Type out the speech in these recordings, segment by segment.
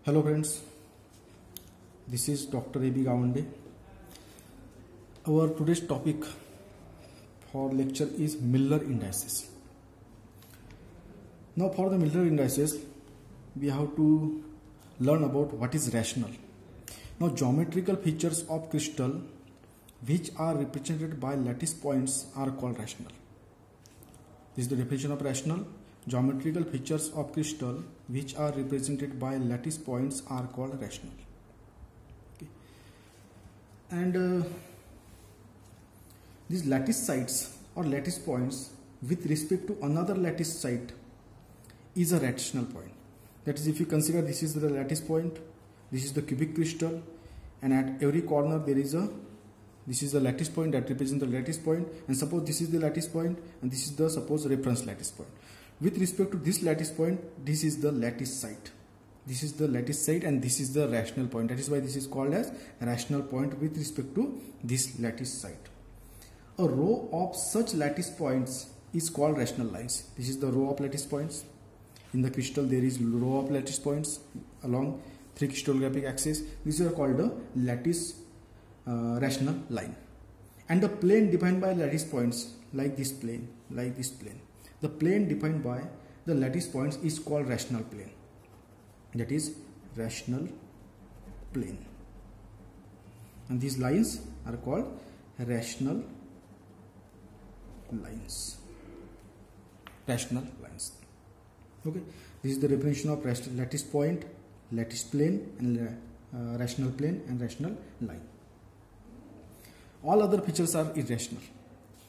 Hello friends, this is Dr. A.B. Gawande. Our today's topic for lecture is Miller indices. Now for the Miller indices, we have to learn about what is rational. Now geometrical features of crystal which are represented by lattice points are called rational. This is the definition of rational. Geometrical features of crystal which are represented by lattice points are called rational. Okay. And these lattice sites or lattice points with respect to another lattice site is a rational point. That is, if you consider this is the lattice point, this is the cubic crystal, and at every corner there is this is the lattice point that represents the lattice point, and suppose this is the lattice point and this is the suppose reference lattice point. With respect to this lattice point, this is the lattice site. This is the lattice site and this is the rational point. That is why this is called as a rational point with respect to this lattice site. A row of such lattice points is called rational lines. This is the row of lattice points. In the crystal there is row of lattice points along three crystallographic axes. These are called the lattice rational line. And the plane defined by lattice points like this plane, the plane defined by the lattice points is called rational plane. That is rational plane. And these lines are called rational lines. Rational lines. Okay. This is the definition of lattice point, lattice plane, and rational plane and rational line. All other features are irrational.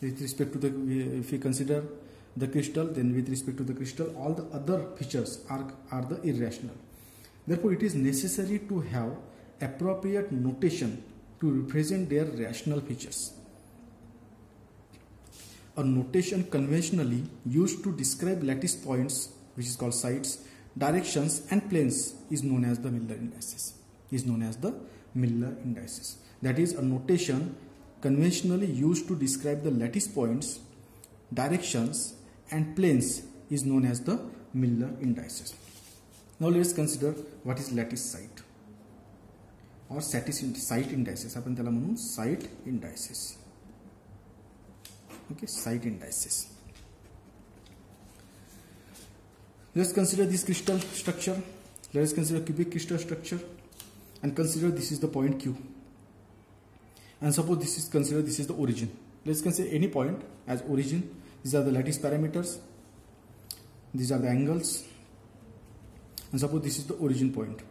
With respect to the, if we consider the crystal, then with respect to the crystal, all the other features are the irrational. Therefore, it is necessary to have appropriate notation to represent their rational features. A notation conventionally used to describe lattice points, which is called sites, directions, and planes, is known as the Miller indices. That is, a notation conventionally used to describe the lattice points, directions, and planes is known as the Miller indices. Now let us consider what is lattice site or site indices. आपण त्याला म्हणू site indices. Okay, site indices. Let's consider this crystal structure. Let us consider cubic crystal structure and consider this is the point Q. And suppose this is the origin. Let's consider any point as origin. These are the lattice parameters. These are the angles. And suppose this is the origin point.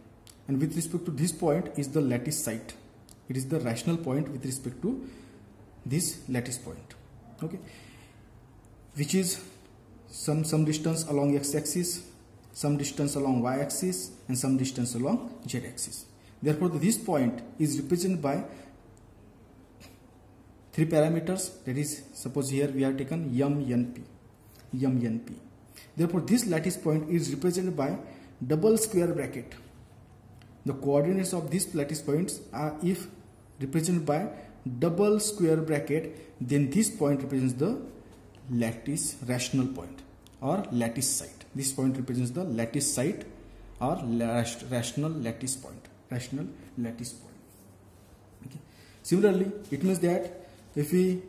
And with respect to this point is the lattice site. It is the rational point with respect to this lattice point. Okay. Which is some distance along x-axis, some distance along y-axis, and some distance along z-axis. Therefore, this point is represented by three parameters. That is, suppose here we have taken m,n,p. Therefore, this lattice point is represented by double square bracket. The coordinates of these lattice points are, if represented by double square bracket, then this point represents the lattice rational point or lattice site. This point represents the lattice site or rational lattice point. Okay. Similarly, it means that if we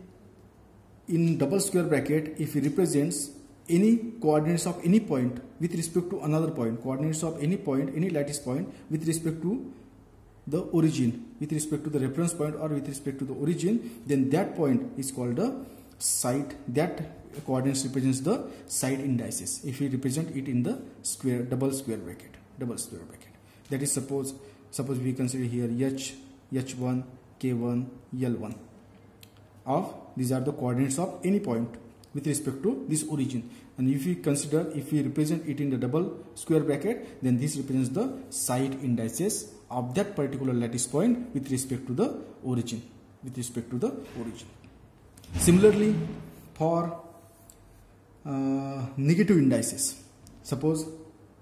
in double square bracket, if we represents any coordinates of any point with respect to another point, coordinates of any point, any lattice point with respect to the origin, with respect to the reference point or with respect to the origin, then that point is called the site. That coordinates represents the site indices if we represent it in the double square bracket. That is, suppose we consider here h1, k1, l1 of these are the coordinates of any point with respect to this origin. And if we represent it in the double square bracket, then this represents the site indices of that particular lattice point with respect to the origin. Similarly, for negative indices, suppose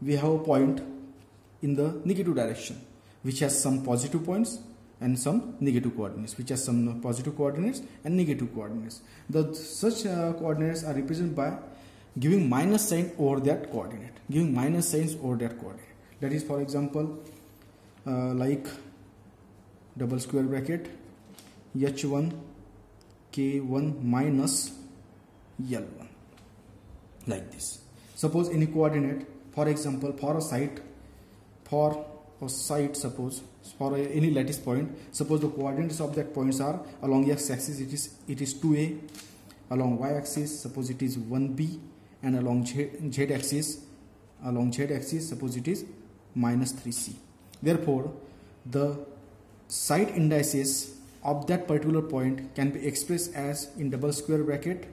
we have a point in the negative direction which has some positive points and some negative coordinates, which has some positive coordinates and negative coordinates. Such coordinates are represented by giving minus sign over that coordinate, That is, for example, like double square bracket h1 k1 minus l1, like this. Suppose any coordinate, for example, for a site, suppose for any lattice point, suppose the coordinates of that points are along x-axis it is 2a, along y-axis suppose it is 1b, and along z-axis suppose it is minus 3c. Therefore, the side indices of that particular point can be expressed as in double square bracket,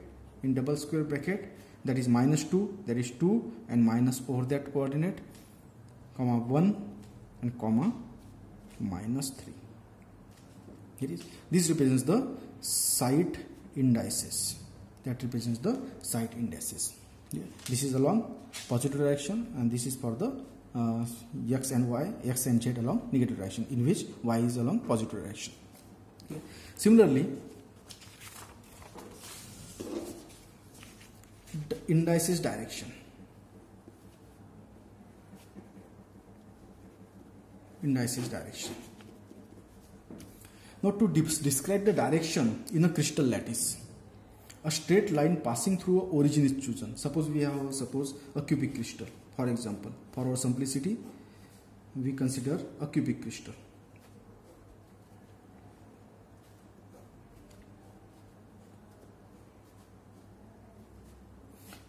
that is minus 2, that is 2 and minus over that coordinate, comma 1 and comma minus 3. Here is, this represents the side indices. That represents the side indices. Yeah. This is along positive direction, and this is for the x and y, x and z along negative direction, in which y is along positive direction. Okay. Similarly, the indices direction. Now, to describe the direction in a crystal lattice, a straight line passing through an origin is chosen. Suppose we have a cubic crystal. For example, for our simplicity, we consider a cubic crystal.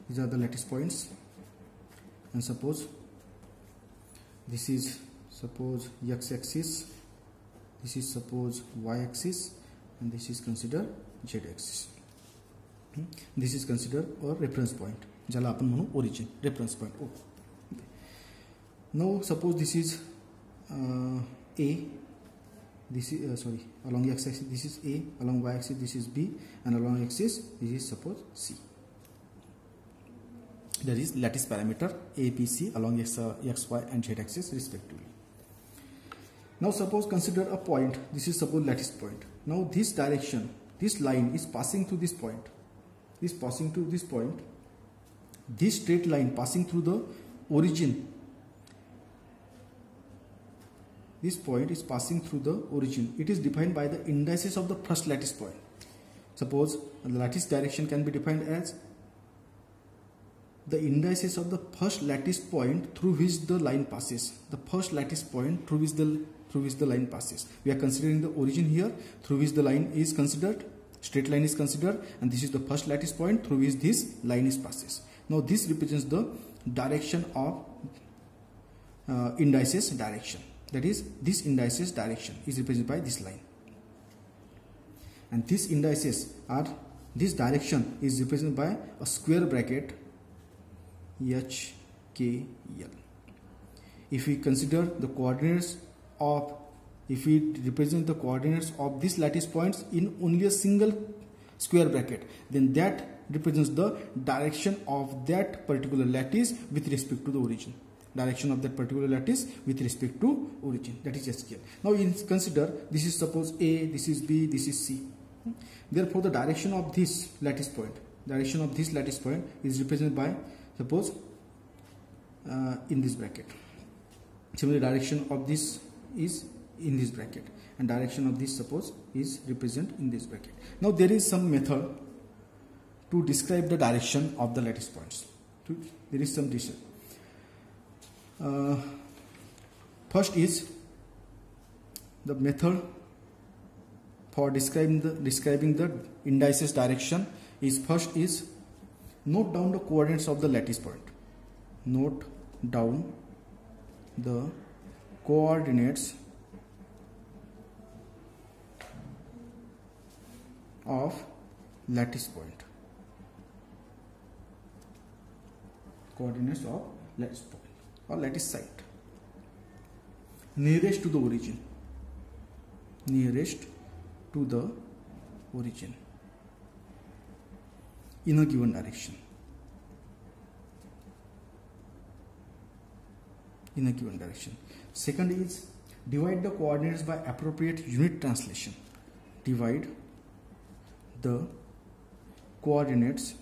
These are the lattice points, and suppose this is x-axis, this is suppose y-axis, and this is considered z-axis. This is considered a reference point, jala आपण म्हणू origin, reference point. Now suppose this is a, this is along x-axis this is a, along y-axis this is b, and along x-axis this is suppose c. That is lattice parameter a, b, c along x, y and z axis respectively. Now suppose consider a point. This is suppose lattice point. Now this direction, this line is passing through this point. This straight line passing through the origin. This point is passing through the origin. It is defined by the indices of the first lattice point. Suppose the lattice direction can be defined as the indices of the first lattice point through which the line passes. The first lattice point through which the line passes. We are considering the origin here through which the line is considered, straight line is considered, and this is the first lattice point through which this line is passes. Now this represents the direction of indices direction. That is, this indices direction is represented by this line, and this direction is represented by a square bracket h, k, l. If we consider the coordinates of, if we represent the coordinates of these lattice points in only a single square bracket, then that represents the direction of that particular lattice with respect to the origin. Direction of that particular lattice with respect to origin. That is SQL. Now consider this is suppose A, this is B, this is C. Therefore, the direction of this lattice point, is represented by suppose in this bracket. Similarly, direction of this is in this bracket, and direction of this suppose is represented in this bracket. Now there is some method to describe the direction of the lattice points. There is some research. First is the method for describing the indices direction is, first is note down the coordinates of the lattice point. Note down the coordinates of lattice point. Coordinates of lattice point or lattice site nearest to the origin. Nearest to the origin in a given direction. In a given direction. Second is divide the coordinates by appropriate unit translation. Divide the coordinates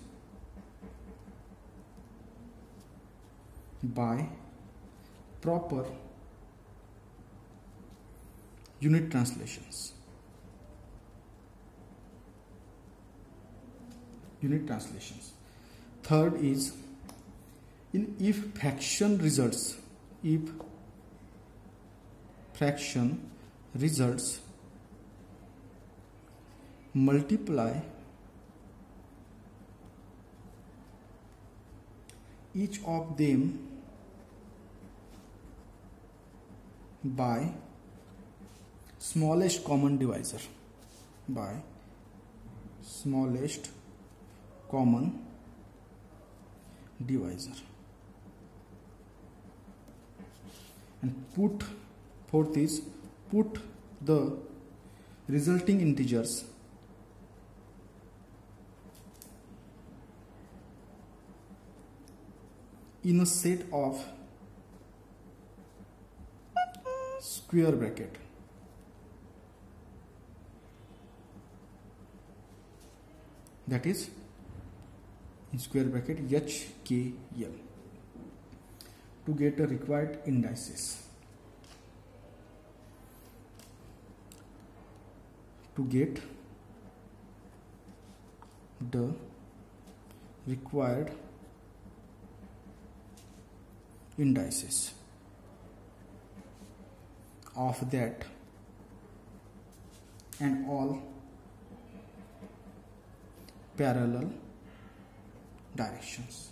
by proper unit translations. Unit translations. Third is if fraction results multiply each of them by smallest common divisor, and fourth is put the resulting integers in a set of square bracket, that is in square bracket HKL, to get the required indices. To get the required indices of that and all parallel directions.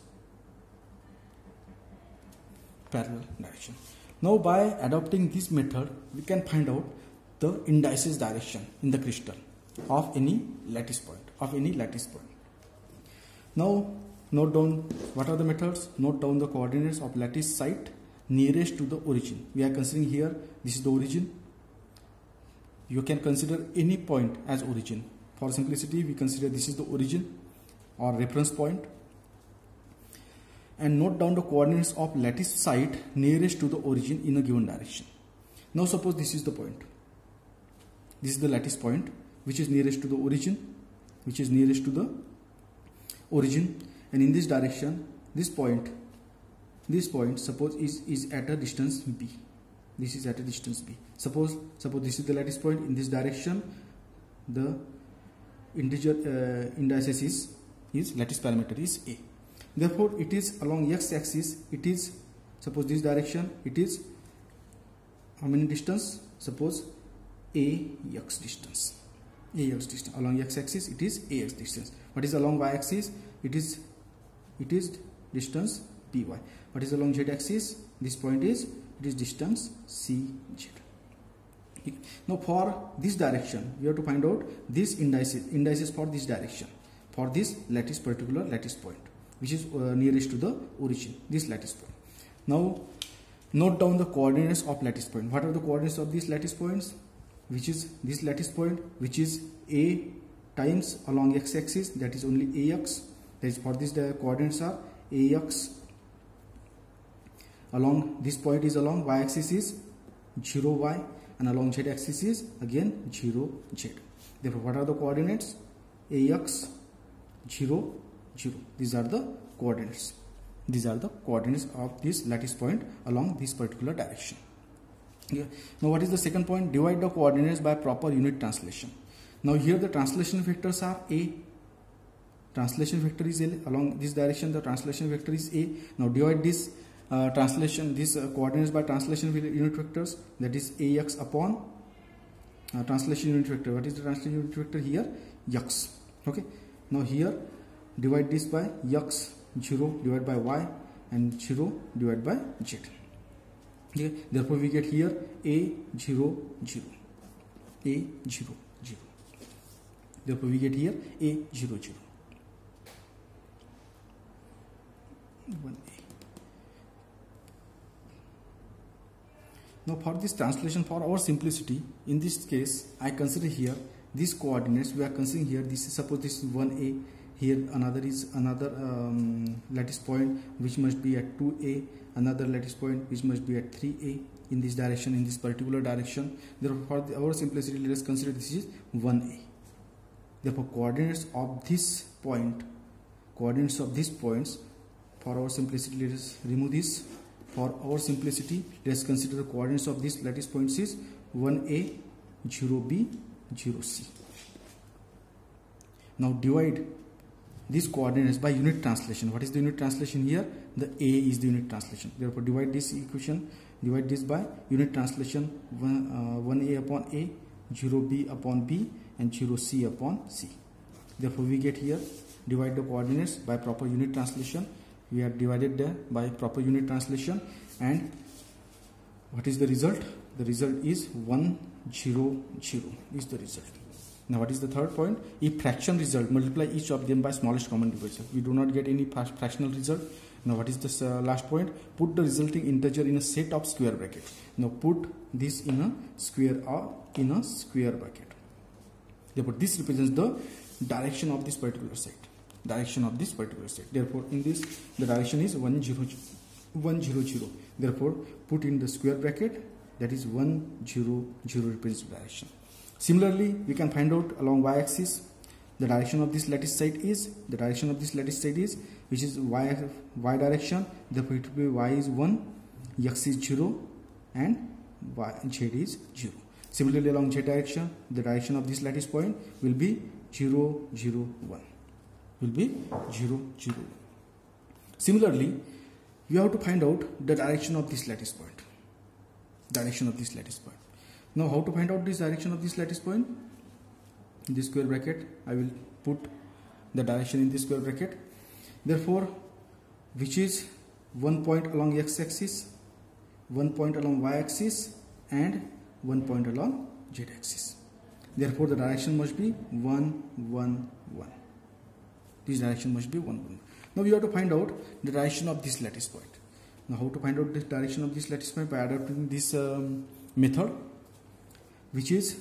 Now by adopting this method, we can find out the indices direction in the crystal of any lattice point. Now note down what are the methods. Note down the coordinates of lattice site nearest to the origin. We are considering here this is the origin. You can consider any point as origin. For simplicity, we consider this is the origin or reference point. And note down the coordinates of lattice site nearest to the origin in a given direction. Now suppose this is the point. This is the lattice point which is nearest to the origin, and in this direction this point suppose is at a distance b. Suppose this is the lattice point. In this direction the integer indices is lattice parameter is a. Therefore it is along x-axis, it is, suppose this direction, it is how many distance? Suppose ax distance. Along x-axis it is ax distance. What is along y-axis? It is distance py. What is along z-axis? This point is, it is distance cz. Now for this direction we have to find out these indices for this direction, for this particular lattice point which is nearest to the origin, this lattice point. Now note down the coordinates of lattice point. What are the coordinates of these lattice points? Which is this lattice point, which is a times along x-axis, that is only ax. That is, for this the coordinates are ax. Along this point is along y-axis is 0y, and along z-axis is again 0z. Therefore, what are the coordinates? Ax 0 0. These are the coordinates. Of this lattice point along this particular direction. Okay. Now what is the second point? Divide the coordinates by proper unit translation. Now here the translation vectors are a. Translation vector is a. Along this direction the translation vector is a. Now divide this coordinates by translation unit vectors, that is ax upon translation unit vector. What is the translation unit vector here? X. Okay. Now here divide this by x, 0 divided by y, and 0 divided by z. Okay. Therefore we get here a 0 0. Therefore we get here a 0 0. 1a. Now for this translation, for our simplicity, in this case I consider here these coordinates. We are considering here, this is, suppose this is 1a. Here another lattice point which must be at 2a, another lattice point which must be at 3a in this direction, in this particular direction. Therefore for our simplicity, let us consider this is 1a. Therefore coordinates of this points, for our simplicity let us remove this. For our simplicity, let us consider the coordinates of this lattice points is 1a 0b, 0c. Now divide these coordinates by unit translation. What is the unit translation here? The A is the unit translation. Therefore, divide this equation, divide this by unit translation 1a upon a, 0b upon b, and 0c upon c. Therefore, we get here, divide the coordinates by proper unit translation. We are divided there by proper unit translation, and what is the result? The result is 1, 0, 0 is the result. Now what is the third point? If fraction result, multiply each of them by smallest common divisor. We do not get any fractional result. Now what is the last point? Put the resulting integer in a set of square bracket. Now put this in a square or in a square bracket. Therefore this represents the direction of this particular set. Direction of this particular set. Therefore in this the direction is 1, 0, 1, 0, 0. Therefore put in the square bracket, that is 1, 0, 0 represents direction. Similarly, we can find out along y-axis the direction of this lattice side is, which is y direction. Therefore it will be y is 1, x is 0, and z is 0. Similarly, along z direction, the direction of this lattice point will be 0, 0, 1. Will be 0, 0. Similarly, we have to find out the direction of this lattice point. Now how to find out this direction of this lattice point? In this square bracket, I will put the direction in this square bracket. Therefore, which is 1 point along x-axis, 1 point along y-axis, and 1 point along z-axis. Therefore, the direction must be 1, 1, 1. This direction must be 1, 1. Now we have to find out the direction of this lattice point. Now how to find out the direction of this lattice point? By adopting this method, which is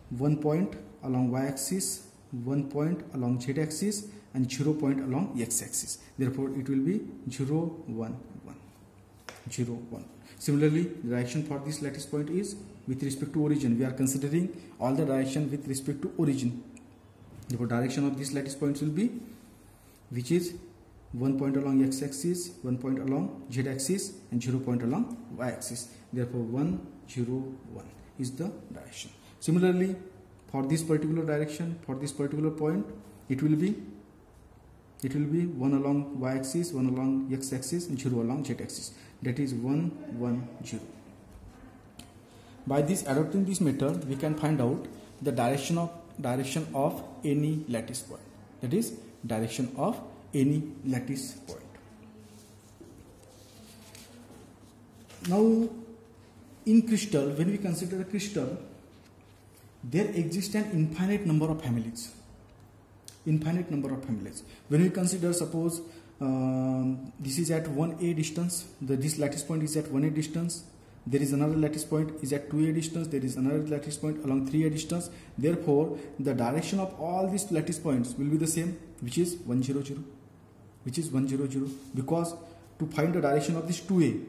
1 point along y-axis, 1 point along z-axis, and 0 point along x-axis. Therefore, it will be 0, 1, 1. 0, 1. Similarly, the direction for this lattice point is with respect to origin. We are considering all the direction with respect to origin. Therefore, direction of this lattice points will be, which is 1 point along x-axis, 1 point along z-axis, and 0 point along y-axis. Therefore, 1, 0, 1 is the direction. Similarly, for this particular direction, for this particular point, it will be 1 along y-axis, 1 along x-axis, and 0 along z-axis. That is 1, 1, 0. By this adopting this method, we can find out the direction of any lattice point. That is direction of any lattice point. Now, in crystal, when we consider a crystal, there exists an infinite number of families. When we consider, suppose this is at 1a distance, this lattice point is at 1a distance, there is another lattice point is at 2a distance, there is another lattice point along 3a distance. Therefore, the direction of all these lattice points will be the same, which is 1, 0, 0. Because to find the direction of this 2a,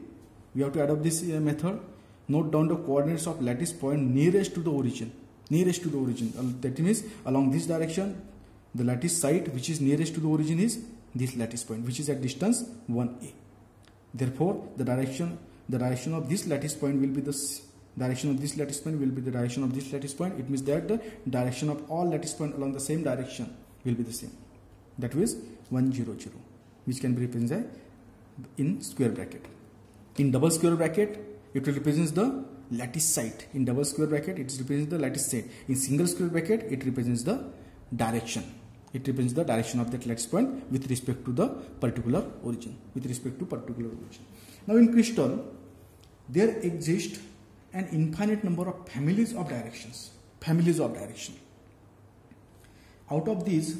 we have to adopt this method. Note down the coordinates of lattice point nearest to the origin. That means along this direction, the lattice site which is nearest to the origin is this lattice point, which is at distance 1a. Therefore, the direction of this lattice point will be the direction of this lattice point will be the direction of this lattice point. It means that the direction of all lattice points along the same direction will be the same. That is 1, 0, 0, which can be represented in square bracket. In double square bracket, it will represent the lattice site. In double square bracket, it represents the lattice site. In single square bracket, it represents the direction. It represents the direction of that lattice point with respect to the particular origin. Now in crystal, there exist an infinite number of families of directions. Out of these,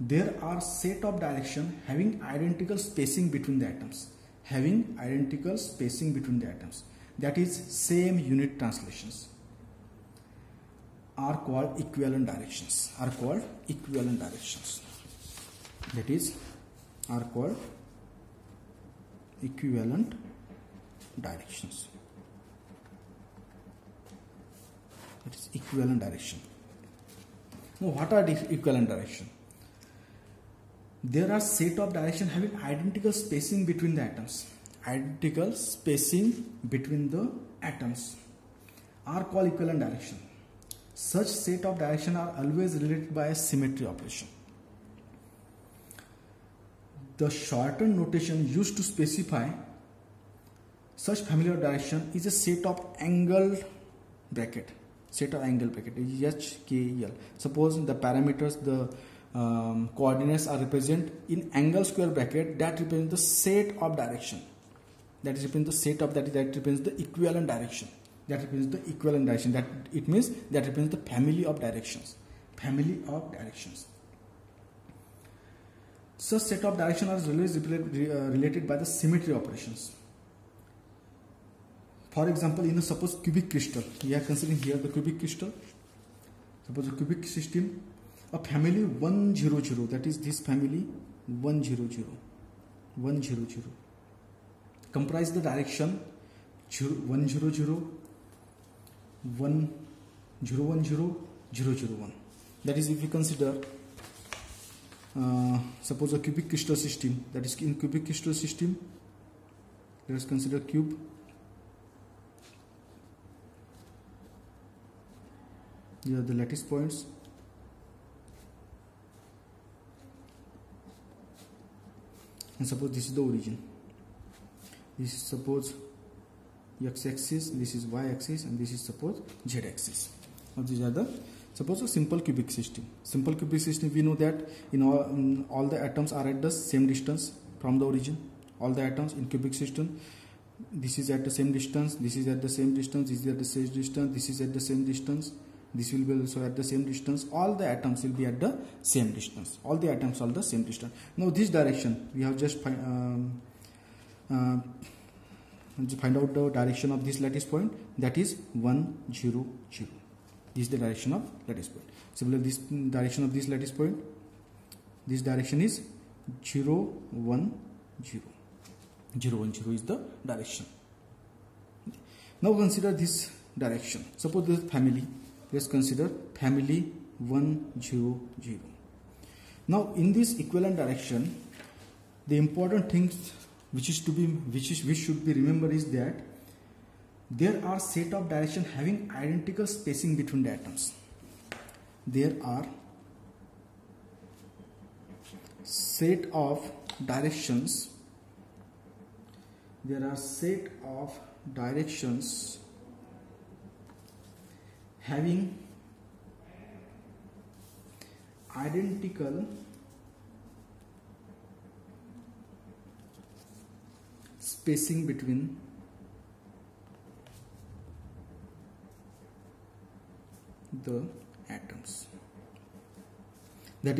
there are set of direction having identical spacing between the atoms. That is same unit translations are called equivalent directions. That is are called equivalent directions. That is equivalent direction. Now what are the equivalent direction? There are set of direction having identical spacing between the atoms. Are called equivalent direction. Such set of direction are always related by a symmetry operation. The shortened notation used to specify such family of direction is a set of angled bracket. Set of angle bracket H, K, L. Suppose the parameters, the coordinates are represented in angle square bracket that represents the set of direction. That is represents the set of that represents the equivalent direction. That represents the equivalent direction. That it means that represents the family of directions. Family of directions. Such set of direction are always related by the symmetry operations. For example, in a suppose cubic crystal, we are considering here the cubic crystal. Suppose a cubic system, a family 1 0 0, that is this family 1 0 0 1 0 0 comprise the direction 1 0 0 1 0 1 0 0 0 1. That is, if you consider suppose a cubic crystal system, that is in cubic crystal system, let us consider cube. Here are the lattice points. And suppose this is the origin. This is suppose x-axis, this is y-axis, and this is suppose z-axis. Now these are the, suppose a simple cubic system. Simple cubic system, we know that in all the atoms are at the same distance from the origin. All the atoms in cubic system, this is at the same distance, this is at the same distance, this is at the same distance, this is at the same distance. This will be also at the same distance. All the atoms will be at the same distance. All the atoms are the same distance. Now this direction, we have just find out the direction of this lattice point. That is 1 0 0. This is the direction of lattice point. Similarly, this direction of this lattice point, this direction is 0 1 0. 0 1 0 is the direction. Now consider this direction. Suppose this family. Let's consider family 1 0 0. Now in this equivalent direction, the important things which should be remembered is that there are set of direction having identical spacing between the atoms. There are set of directions. There are set of directions having identical spacing between the atoms.